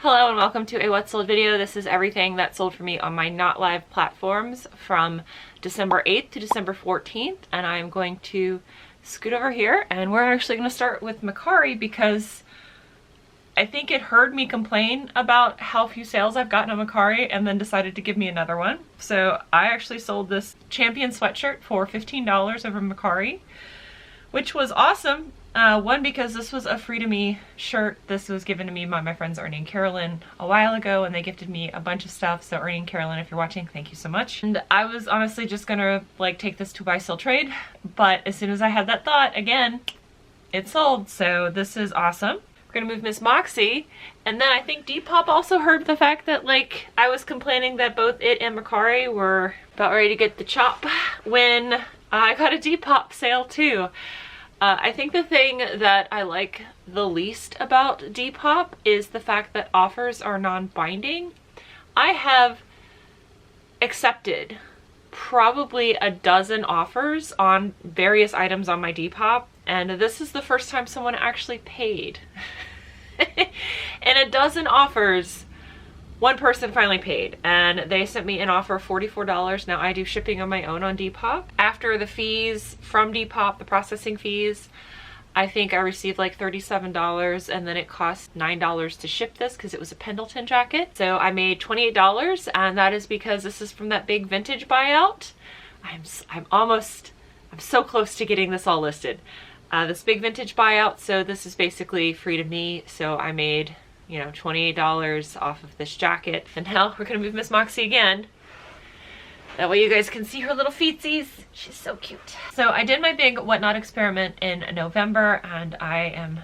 Hello and welcome to a What Sold video. This is everything that sold for me on my not live platforms from December 8th to December 14th, and I'm going to scoot over here and we're actually going to start with Mercari because I think it heard me complain about how few sales I've gotten on Mercari and then decided to give me another one. So I actually sold this Champion sweatshirt for $15 over Mercari, which was awesome. One, because this was a free to me shirt. This was given to me by my friends Ernie and Carolyn a while ago, and they gifted me a bunch of stuff. So Ernie and Carolyn, if you're watching, thank you so much. And I was honestly just gonna like take this to buy sell trade, but as soon as I had that thought, again, it sold. So this is awesome. We're gonna move Miss Moxie, and then I think Depop also heard the fact that like I was complaining that both it and Mercari were about ready to get the chop when I got a Depop sale too. I think the thing that I like the least about Depop is the fact that offers are non-binding. I have accepted probably a dozen offers on various items on my Depop, and this is the first time someone actually paid. In a dozen offers, one person finally paid, and they sent me an offer of $44. Now I do shipping on my own on Depop. After the fees from Depop, the processing fees, I think I received like $37, and then it cost $9 to ship this because it was a Pendleton jacket. So I made $28, and that is because this is from that big vintage buyout. I'm so close to getting this all listed. This big vintage buyout, so this is basically free to me. So I made, you know, $28 off of this jacket. And now we're gonna move Miss Moxie again. That way you guys can see her little feetsies. She's so cute. So I did my big whatnot experiment in November, and I am,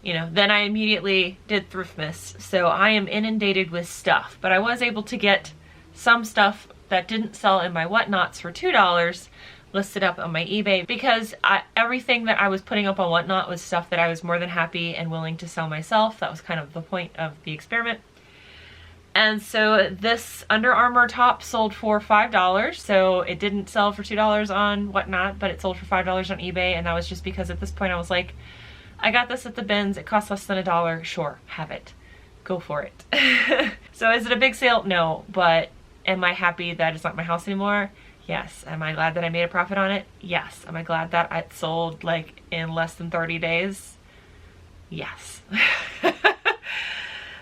you know, then I immediately did Thriftmas. So I am inundated with stuff, but I was able to get some stuff that didn't sell in my whatnots for $2 listed up on my eBay, because everything that I was putting up on Whatnot was stuff that I was more than happy and willing to sell myself. That was kind of the point of the experiment. And so this Under Armour top sold for $5. So it didn't sell for $2 on Whatnot, but it sold for $5 on eBay. And that was just because at this point I was like, I got this at the bins. It costs less than $1. Sure, have it. Go for it. So is it a big sale? No. But am I happy that it's not my house anymore? Yes. Am I glad that I made a profit on it? Yes. Am I glad that it sold like in less than 30 days? Yes.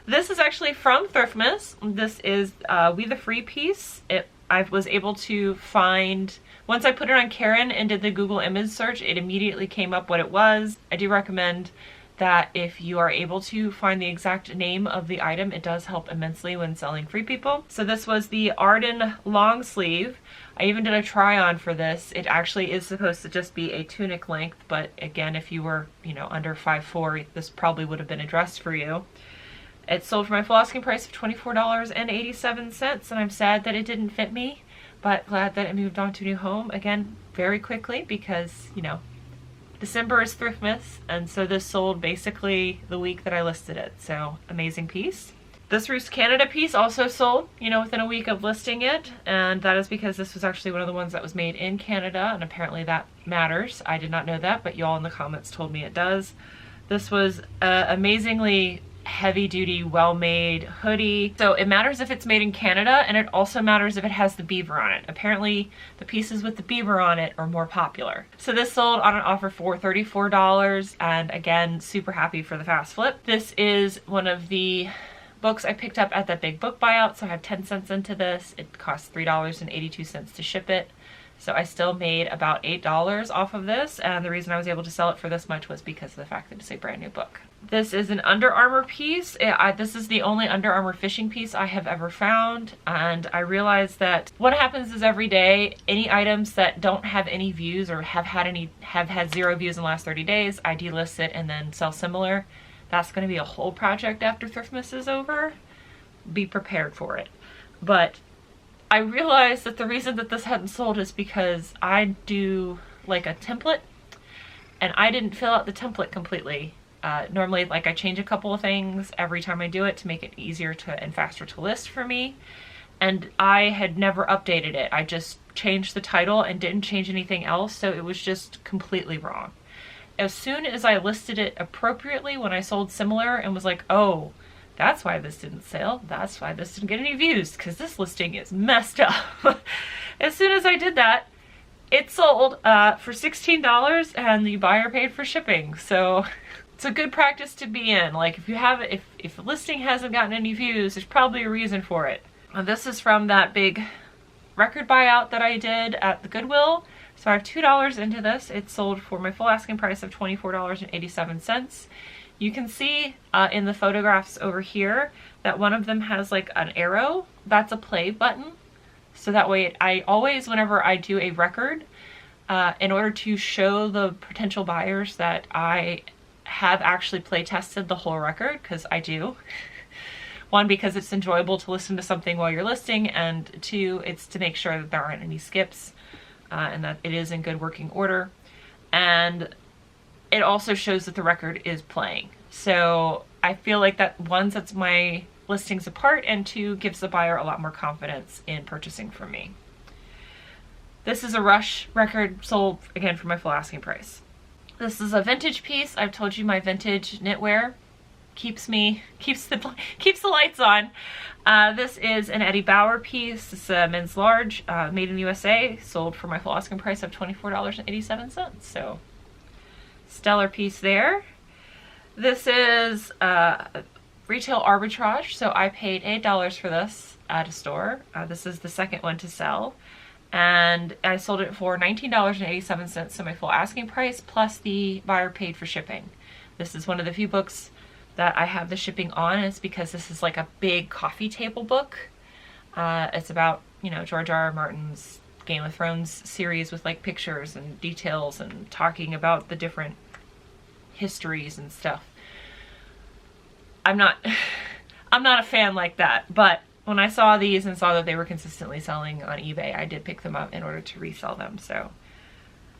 This is actually from Thriftmas. This is We the Free piece. I was able to find, once I put it on Karen and did the Google image search, it immediately came up what it was. I do recommend that if you are able to find the exact name of the item, it does help immensely when selling free people. So this was the Arden long sleeve. I even did a try on for this. It actually is supposed to just be a tunic length, but again, if you were, you know, under 5'4", this probably would have been a dress for you. It sold for my full asking price of $24.87, and I'm sad that it didn't fit me, but glad that it moved on to a new home again very quickly because, you know, December is Thriftmas, and so this sold basically the week that I listed it. So amazing piece. This Roost Canada piece also sold, you know, within a week of listing it, and that is because this was actually one of the ones that was made in Canada, and apparently that matters. I did not know that, but y'all in the comments told me it does. This was amazingly heavy-duty, well-made hoodie. So it matters if it's made in Canada, and it also matters if it has the beaver on it. Apparently the pieces with the beaver on it are more popular. So this sold on an offer for $34, and again, super happy for the fast flip. This is one of the books I picked up at that big book buyout, so I have 10 cents into this. It costs $3.82 to ship it. So I still made about $8 off of this, and the reason I was able to sell it for this much was because of the fact that it's a brand new book. This is an Under Armour piece. This is the only Under Armour fishing piece I have ever found, and I realized that what happens is every day, any items that don't have any views or have had 0 views in the last 30 days, I delist it and then sell similar. That's going to be a whole project after Thriftmas is over. Be prepared for it. But I realized that the reason that this hadn't sold is because I do like a template, and I didn't fill out the template completely. Normally, like, I change a couple of things every time I do it to make it easier to and faster to list for me, and I had never updated it. I just changed the title and didn't change anything else, so it was just completely wrong. As soon as I listed it appropriately when I sold similar and was like, oh, That's why this didn't sell. That's why this didn't get any views, because this listing is messed up. As soon as I did that, it sold for $16 and the buyer paid for shipping. So it's a good practice to be in. Like if you have, if a listing hasn't gotten any views, there's probably a reason for it. This is from that big record buyout that I did at the Goodwill. So I have $2 into this. It sold for my full asking price of $24.87. You can see in the photographs over here that one of them has like an arrow. That's a play button. So that way I always, whenever I do a record, in order to show the potential buyers that I have actually play tested the whole record, because I do. One, because it's enjoyable to listen to something while you're listing, and two, it's to make sure that there aren't any skips and that it is in good working order. And it also shows that the record is playing. So I feel like that, one, sets my listings apart, and two, gives the buyer a lot more confidence in purchasing from me. This is a Rush record, sold again for my full asking price. This is a vintage piece. I've told you my vintage knitwear keeps the lights on. This is an Eddie Bauer piece. It's a men's large, made in the USA, sold for my full asking price of $24.87. So stellar piece there. This is retail arbitrage. So I paid $8 for this at a store. This is the second one to sell. And I sold it for $19.87, so my full asking price, plus the buyer paid for shipping. This is one of the few books that I have the shipping on, and it's because this is like a big coffee table book. It's about, you know, George R.R. Martin's Game of Thrones series with like pictures and details and talking about the different histories and stuff. I'm not a fan like that, but when I saw these and saw that they were consistently selling on eBay, I did pick them up in order to resell them. So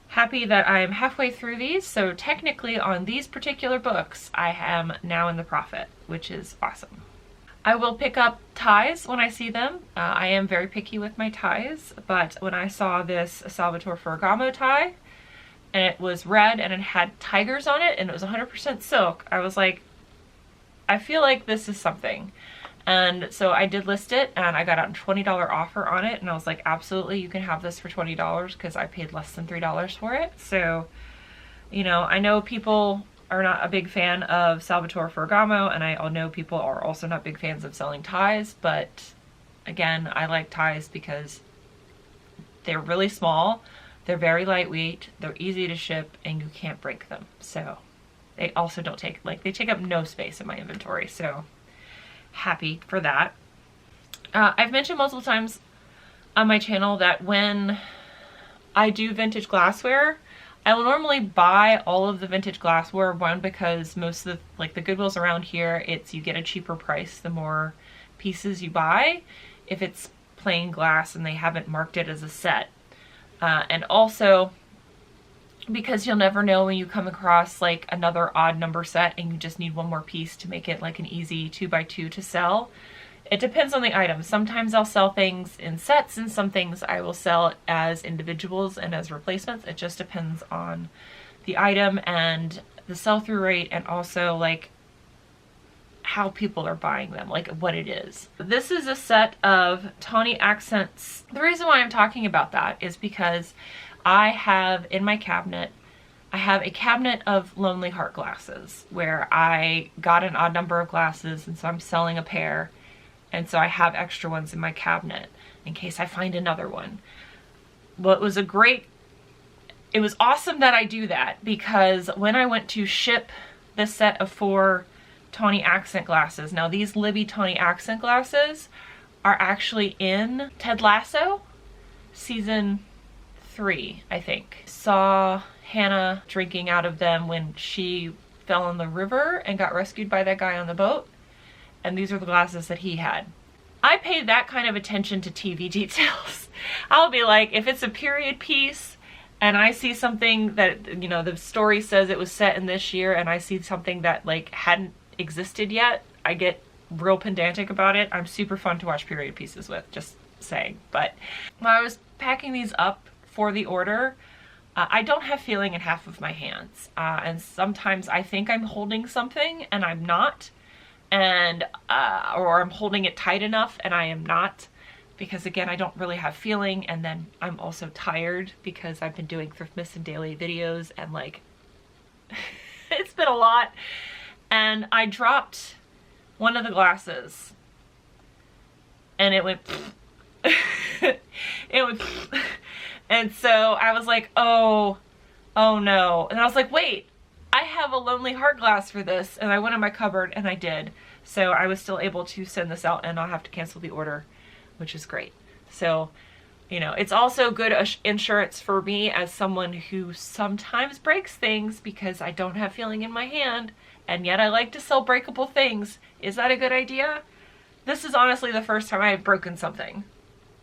happy that I'm halfway through these. So technically on these particular books, I am now in the profit, which is awesome. I will pick up ties when I see them. I am very picky with my ties, but when I saw this Salvatore Ferragamo tie, and it was red and it had tigers on it and it was 100% silk, I was like, I feel like this is something. And so I did list it, and I got a $20 offer on it, and I was like, absolutely, you can have this for $20, because I paid less than $3 for it. So, you know, I know people are not a big fan of Salvatore Ferragamo, and I know people are also not big fans of selling ties, but again, I like ties because they're really small, they're very lightweight, they're easy to ship, and you can't break them. So they also don't take, like, they take up no space in my inventory, so happy for that. I've mentioned multiple times on my channel that when I do vintage glassware, I will normally buy all of the vintage glassware, one, because most of the, like the Goodwills around here, it's, you get a cheaper price the more pieces you buy if it's plain glass and they haven't marked it as a set. And also because you'll never know when you come across like another odd number set and you just need one more piece to make it like an easy 2x2 to sell. It depends on the item. Sometimes I'll sell things in sets, and some things I will sell as individuals and as replacements. It just depends on the item and the sell-through rate, and also like how people are buying them, like what it is. This is a set of tawny accents. The reason why I'm talking about that is because I have in my cabinet, I have a cabinet of Lonely Heart glasses where I got an odd number of glasses, and so I'm selling a pair, and so I have extra ones in my cabinet in case I find another one. Well, it was awesome that I do that, because when I went to ship this set of 4 tawny accent glasses, now these Libby tawny accent glasses are actually in Ted Lasso season 3, I think. Saw Hannah drinking out of them when she fell in the river and got rescued by that guy on the boat, and these are the glasses that he had. I paid that kind of attention to TV details. I'll be like, if it's a period piece and I see something that, you know, the story says it was set in this year, and I see something that like hadn't existed yet, I get real pedantic about it. I'm super fun to watch period pieces with, just saying. But when I was packing these up for the order, I don't have feeling in half of my hands, and sometimes I think I'm holding something and I'm not, and or I'm holding it tight enough and I am not, because again, I don't really have feeling, and then I'm also tired because I've been doing Thriftmas and daily videos, and like it's been a lot. And I dropped one of the glasses and it went it went and so I was like, oh no. And I was like, wait, I have a Lonely Heart glass for this. And I went in my cupboard and I did. So I was still able to send this out, and I'll have to cancel the order, which is great. So, you know, it's also good insurance for me as someone who sometimes breaks things because I don't have feeling in my hand, and yet I like to sell breakable things. Is that a good idea? This is honestly the first time I have broken something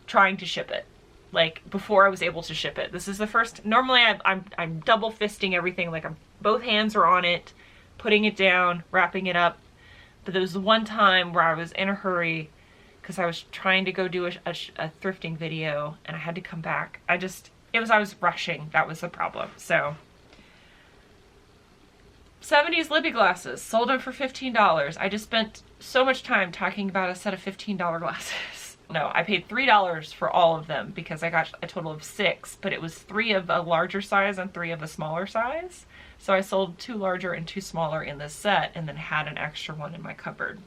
trying to ship it. Like, before I was able to ship it. This is the first. Normally I'm double fisting everything. Like, both hands are on it, putting it down, wrapping it up. But there was the one time where I was in a hurry because I was trying to go do a thrifting video, and I had to come back. I was rushing. That was the problem. So 70s Libby glasses, sold them for $15. I just spent so much time talking about a set of $15 glasses. No, I paid $3 for all of them because I got a total of 6, but it was 3 of a larger size and 3 of a smaller size. So I sold 2 larger and 2 smaller in this set, and then had an extra one in my cupboard,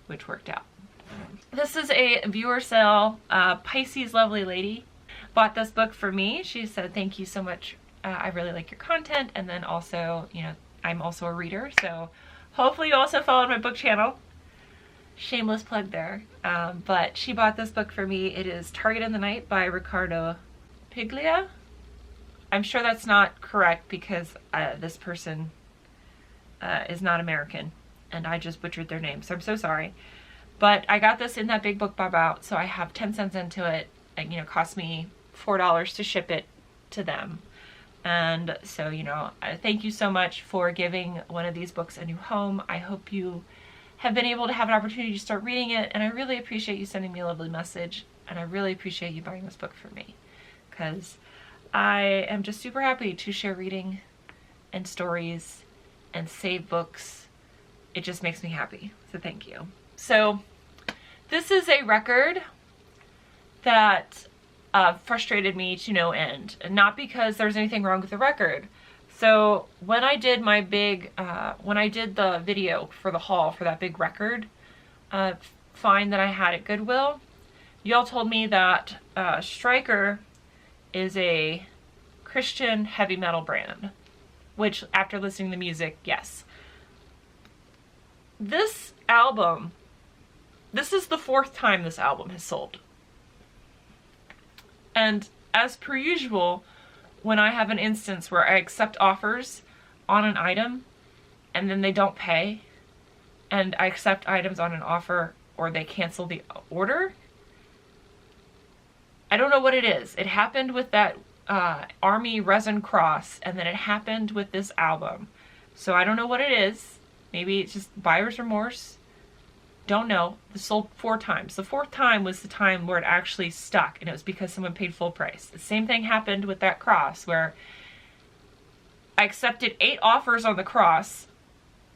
which worked out. This is a viewer sale. Pisces Lovely Lady bought this book for me. She said, thank you so much. I really like your content. And then also, you know, I'm also a reader, so hopefully you also followed my book channel. Shameless plug there. But she bought this book for me. It is Target in the Night by Ricardo Piglia. I'm sure that's not correct because this person is not American, and I just butchered their name, so I'm so sorry. But I got this in that big book bob out, so I have 10 cents into it. And, you know, it cost me $4 to ship it to them. And so, you know, thank you so much for giving one of these books a new home. I hope you have been able to have an opportunity to start reading it, and I really appreciate you sending me a lovely message, and I really appreciate you buying this book for me, because I am just super happy to share reading and stories and save books. It just makes me happy, so thank you. So this is a record that frustrated me to no end, and not because there's anything wrong with the record. So when I did my big, when I did the video for the haul for that big record find that I had at Goodwill, y'all told me that Stryker is a Christian heavy metal brand, which after listening to the music, yes. This album, this is the 4th time this album has sold. And as per usual, when I have an instance where I accept offers on an item and then they don't pay, and I accept items on an offer or they cancel the order, I don't know what it is. It happened with that Army resin cross, and then it happened with this album. So I don't know what it is. Maybe it's just buyer's remorse. Don't know. This sold 4 times. The 4th time was the time where it actually stuck, and it was because someone paid full price. The same thing happened with that cross, where I accepted 8 offers on the cross.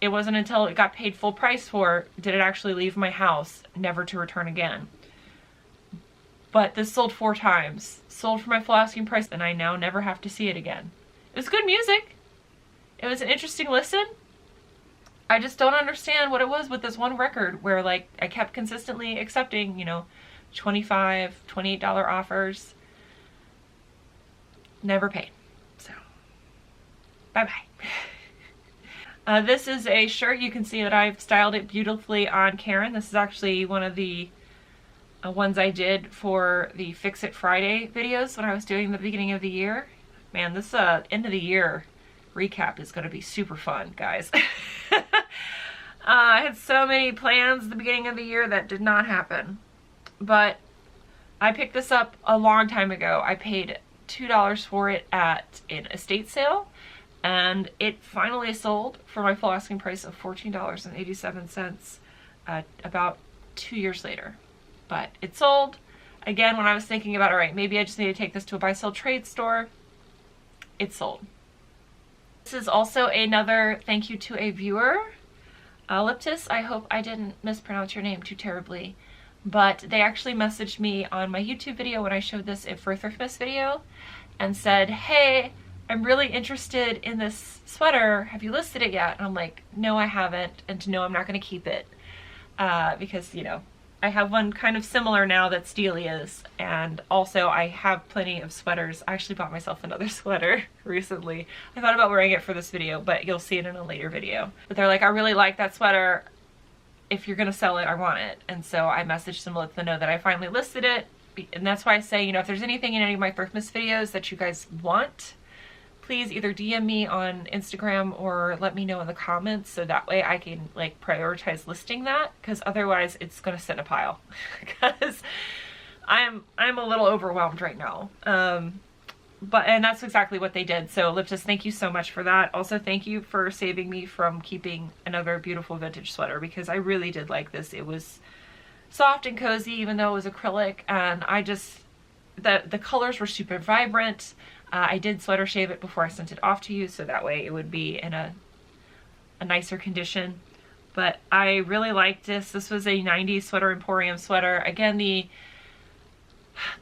It wasn't until it got paid full price for did it actually leave my house, never to return again. But this sold 4 times. Sold for my full asking price, and I now never have to see it again. It was good music. It was an interesting listen. I just don't understand what it was with this one record where, like, I kept consistently accepting, you know, $25, $28 offers. Never paid. So, bye-bye. This is a shirt. You can see that I've styled it beautifully on Karen. This is actually one of the ones I did for the Fix It Friday videos when I was doing the beginning of the year. Man, this end of the year recap is going to be super fun, guys. I had so many plans at the beginning of the year that did not happen. But I picked this up a long time ago. I paid $2 for it at an estate sale, and it finally sold for my full asking price of $14.87 about 2 years later. But it sold. Again, when I was thinking about, all right, maybe I just need to take this to a buy-sell trade store, it sold. This is also another thank you to a viewer. Elliptis, I hope I didn't mispronounce your name too terribly, but they actually messaged me on my YouTube video when I showed this for a Thriftmas video and said, hey, I'm really interested in this sweater. Have you listed it yet? And I'm like, no, I haven't. And no, I'm not going to keep it because, you know, I have one kind of similar now that's Delia's, and also I have plenty of sweaters. I actually bought myself another sweater recently. I thought about wearing it for this video, but you'll see it in a later video. But they're like, I really like that sweater. If you're gonna sell it, I want it. And so I messaged them to let them know that I finally listed it. And that's why I say, you know, if there's anything in any of my Thriftmas videos that you guys want, please either DM me on Instagram or let me know in the comments so that way I can like prioritize listing that, because otherwise it's gonna sit in a pile because I'm a little overwhelmed right now. And that's exactly what they did. So Elliptis, thank you so much for that. Also, thank you for saving me from keeping another beautiful vintage sweater, because I really did like this. It was soft and cozy even though it was acrylic, and I just, the colors were super vibrant. I did sweater shave it before I sent it off to you, so that way it would be in a nicer condition. But I really liked this. This was a 90s Sweater Emporium sweater. Again, the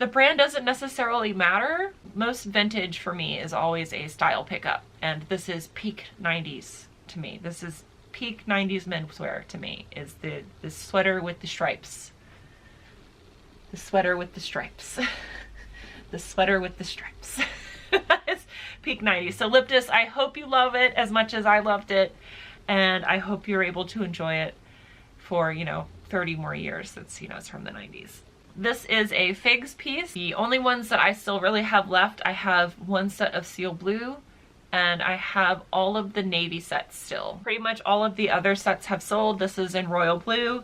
brand doesn't necessarily matter. Most vintage for me is always a style pickup, and this is peak 90s to me. This is peak 90s menswear to me, is the sweater with the stripes. The sweater with the stripes. The sweater with the stripes. It's peak 90s. So Elliptis, I hope you love it as much as I loved it, and I hope you're able to enjoy it for, you know, 30 more years. It's, you know, it's from the 90s. This is a Figs piece. The only ones that I still really have left, I have one set of Seal Blue, and I have all of the navy sets still. Pretty much all of the other sets have sold. This is in Royal Blue.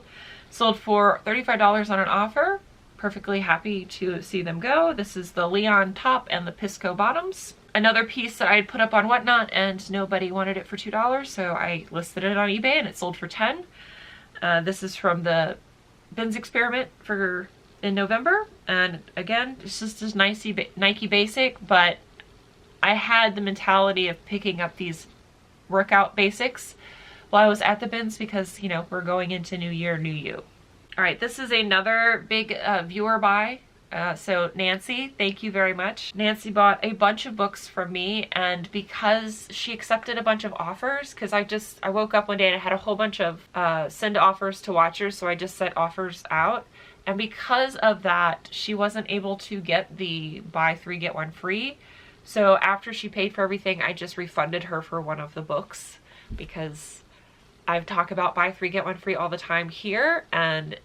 Sold for $35 on an offer. Perfectly happy to see them go. This is the Leon top and the Pisco bottoms. Another piece that I had put up on Whatnot and nobody wanted it for $2, so I listed it on eBay and it sold for $10. This is from the Bins Experiment in November, and again, it's just this Nike basic, but I had the mentality of picking up these workout basics while I was at the Bins because, you know, we're going into new year, new you. All right, this is another big viewer buy. So Nancy, thank you very much. Nancy bought a bunch of books from me, and because she accepted a bunch of offers, because I woke up one day and I had a whole bunch of send offers to watchers, so I just sent offers out. And because of that, she wasn't able to get the buy 3 get 1 free. So after she paid for everything, I just refunded her for one of the books, because I've talked about buy 3 get 1 free all the time here, and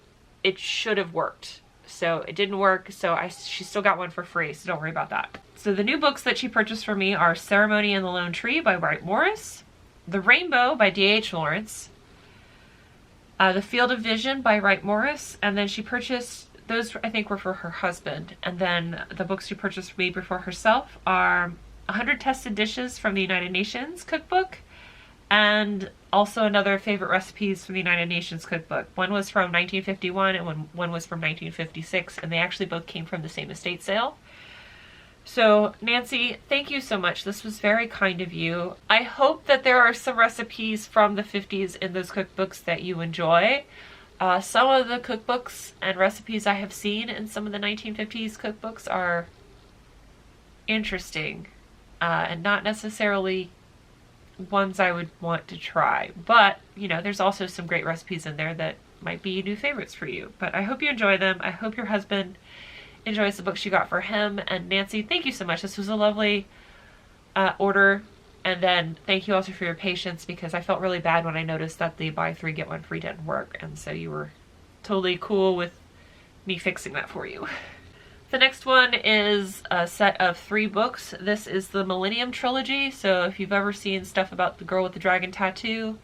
it should have worked. So it didn't work, so she still got one for free, so don't worry about that. So the new books that she purchased for me are Ceremony and the Lone Tree by Wright Morris, The Rainbow by D.H. Lawrence, The Field of Vision by Wright Morris, and then she purchased, those I think were for her husband, and then the books she purchased for me for herself are 100 Tested Dishes from the United Nations cookbook, and also another favorite recipes from the United Nations cookbook. One was from 1951 and one was from 1956, and they actually both came from the same estate sale. So Nancy, thank you so much. This was very kind of you. I hope that there are some recipes from the 50s in those cookbooks that you enjoy. Some of the cookbooks and recipes I have seen in some of the 1950s cookbooks are interesting and not necessarily ones I would want to try, but you know, there's also some great recipes in there that might be new favorites for you. But I hope you enjoy them. I hope your husband enjoys the books you got for him. And Nancy, thank you so much. This was a lovely order. And then thank you also for your patience, because I felt really bad when I noticed that the buy 3 get 1 free didn't work, and so you were totally cool with me fixing that for you. The next one is a set of 3 books. This is the Millennium Trilogy. So if you've ever seen stuff about the girl with the dragon tattoo,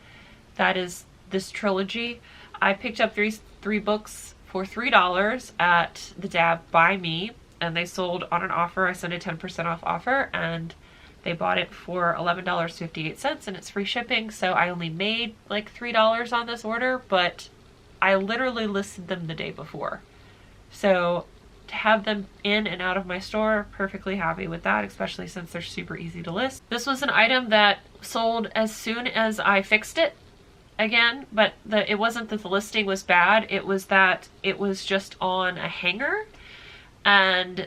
that is this trilogy. I picked up these 3 books for $3 at the Dab by me, and they sold on an offer. I sent a 10% off offer, and they bought it for $11.58, and it's free shipping. So I only made like $3 on this order, but I literally listed them the day before. So to have them in and out of my store, perfectly happy with that, especially since they're super easy to list. This was an item that sold as soon as I fixed it. again, but it wasn't that the listing was bad, it was that it was just on a hanger, and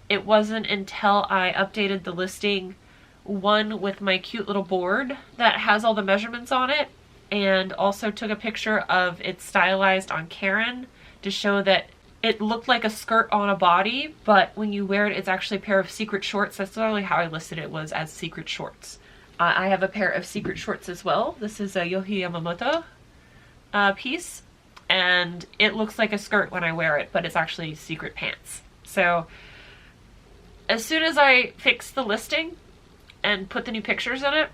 it wasn't until I updated the listing, one with my cute little board that has all the measurements on it, and also took a picture of it stylized on Karen to show that it looked like a skirt on a body, but when you wear it, it's actually a pair of secret shorts. That's literally how I listed it, was as secret shorts. I have a pair of secret shorts as well. This is a Yohei Yamamoto piece, and it looks like a skirt when I wear it, but it's actually secret pants. So as soon as I fixed the listing and put the new pictures in it,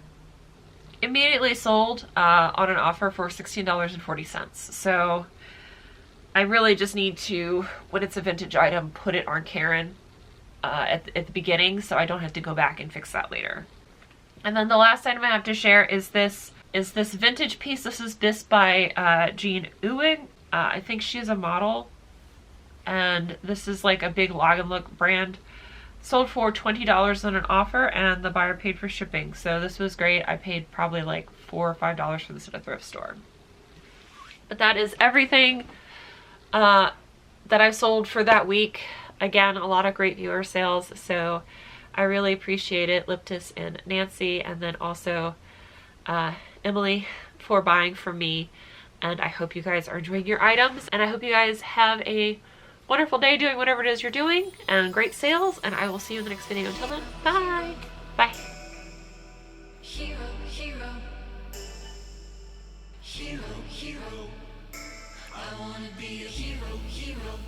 immediately sold on an offer for $16.40. So I really just need to, when it's a vintage item, put it on Karen at the beginning, so I don't have to go back and fix that later. And then the last item I have to share is this vintage piece. This is by Jean Ewing. I think she's a model, and this is like a big Log and Look brand. Sold for $20 on an offer, and the buyer paid for shipping. So this was great. I paid probably like $4 or $5 for this at a thrift store. But that is everything that I've sold for that week. Again, a lot of great viewer sales, so I really appreciate it. Liptis and Nancy, and then also Emily for buying from me. And I hope you guys are enjoying your items, and I hope you guys have a wonderful day doing whatever it is you're doing, and great sales, and I will see you in the next video. Until then, bye! Bye! Hero, hero, hero, hero. I wanna be a hero, hero.